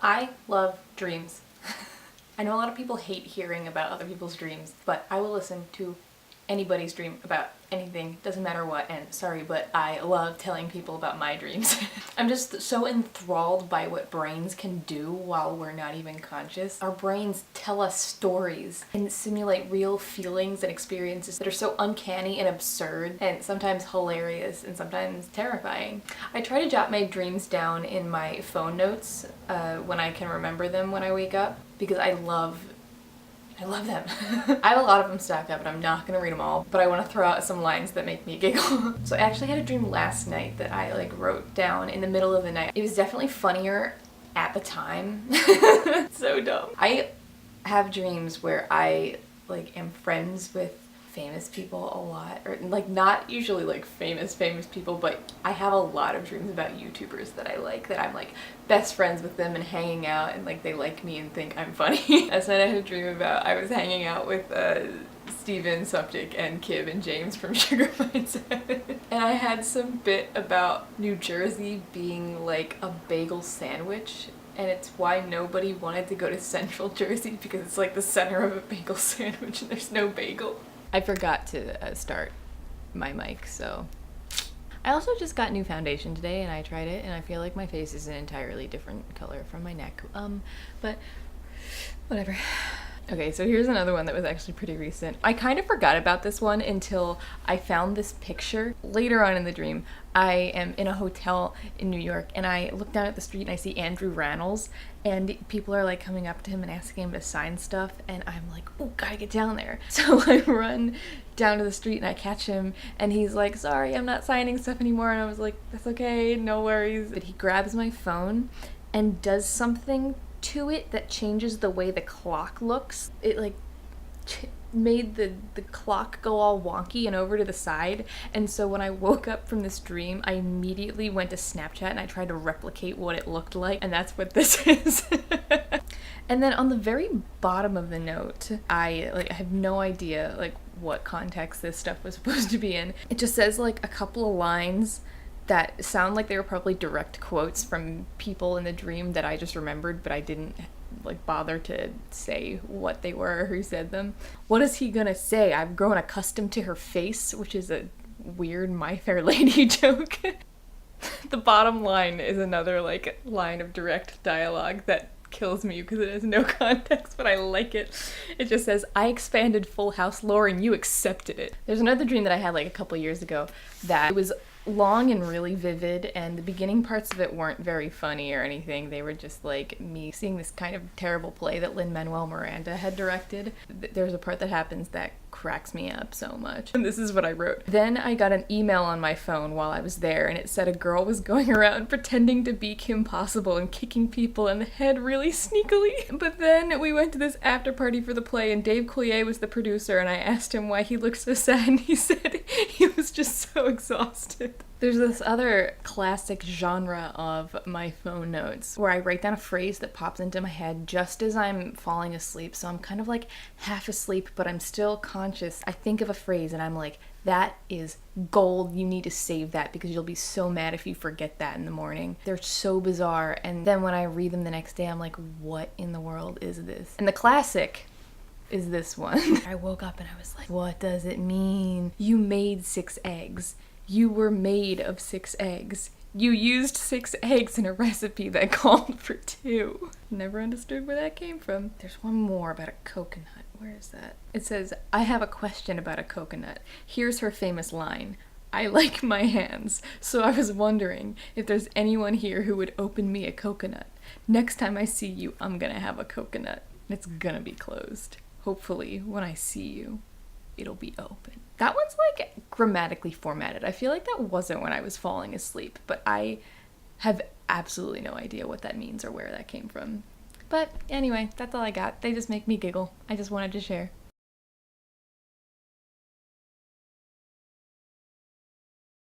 I love dreams. I know a lot of people hate hearing about other people's dreams, but I will listen to anybody's dream about anything, doesn't matter what, and sorry, but I love telling people about my dreams. I'm just so enthralled by what brains can do while we're not even conscious. Our brains tell us stories and simulate real feelings and experiences that are so uncanny and absurd and sometimes hilarious and sometimes terrifying. I try to jot my dreams down in my phone notes when I can remember them when I wake up, because I love them. I have a lot of them stacked up and I'm not gonna read them all, but I want to throw out some lines that make me giggle. So I actually had a dream last night that I wrote down in the middle of the night. It was definitely funnier at the time. So dumb. I have dreams where I am friends with famous people a lot, or not usually famous people, but I have a lot of dreams about YouTubers that I like, that I'm best friends with them and hanging out and they like me and think I'm funny. Last night I had a dream about I was hanging out with Steven, Suptic, and Kib and James from Sugar Pine 7. And I had some bit about New Jersey being like a bagel sandwich, and it's why nobody wanted to go to Central Jersey, because it's the center of a bagel sandwich and there's no bagel. I forgot to start my mic, so. I also just got new foundation today and I tried it and I feel like my face is an entirely different color from my neck. But whatever. Okay, so here's another one that was actually pretty recent. I kind of forgot about this one until I found this picture. Later on in the dream, I am in a hotel in New York and I look down at the street and I see Andrew Rannells, and people are coming up to him and asking him to sign stuff, and I'm like, oh, gotta get down there. So I run down to the street and I catch him and he's like, sorry, I'm not signing stuff anymore. And I was like, that's okay, no worries. But he grabs my phone and does something to it that changes the way the clock looks. It made the clock go all wonky and over to the side, and so when I woke up from this dream I immediately went to Snapchat and I tried to replicate what it looked like, and that's what this is. And then on the very bottom of the note, I have no idea what context this stuff was supposed to be in. It just says a couple of lines that sound like they were probably direct quotes from people in the dream that I just remembered, but I didn't bother to say what they were or who said them. What is he gonna say? I've grown accustomed to her face, which is a weird My Fair Lady joke. The bottom line is another line of direct dialogue that kills me because it has no context, but I like it. It just says, I expanded Full House lore and you accepted it. There's another dream that I had a couple years ago that it was long and really vivid, and the beginning parts of it weren't very funny or anything. They were just me seeing this kind of terrible play that Lin-Manuel Miranda had directed. There's a part that happens that cracks me up so much. And this is what I wrote. Then I got an email on my phone while I was there, and it said a girl was going around pretending to be Kim Possible and kicking people in the head really sneakily. But then we went to this after party for the play, and Dave Coulier was the producer, and I asked him why he looked so sad, and he said he was just so exhausted. There's this other classic genre of my phone notes where I write down a phrase that pops into my head just as I'm falling asleep. So I'm kind of half asleep, but I'm still conscious. I think of a phrase and I'm like, that is gold. You need to save that because you'll be so mad if you forget that in the morning. They're so bizarre. And then when I read them the next day, I'm like, what in the world is this? And the classic is this one. I woke up and I was like, what does it mean? You made 6 eggs. You were made of 6 eggs. You used 6 eggs in a recipe that called for 2. Never understood where that came from. There's one more about a coconut. Where is that? It says, I have a question about a coconut. Here's her famous line. I like my hands, so I was wondering if there's anyone here who would open me a coconut. Next time I see you, I'm gonna have a coconut. It's gonna be closed. Hopefully, when I see you, it'll be open. That one's grammatically formatted. I feel like that wasn't when I was falling asleep, but I have absolutely no idea what that means or where that came from. But anyway, that's all I got. They just make me giggle. I just wanted to share.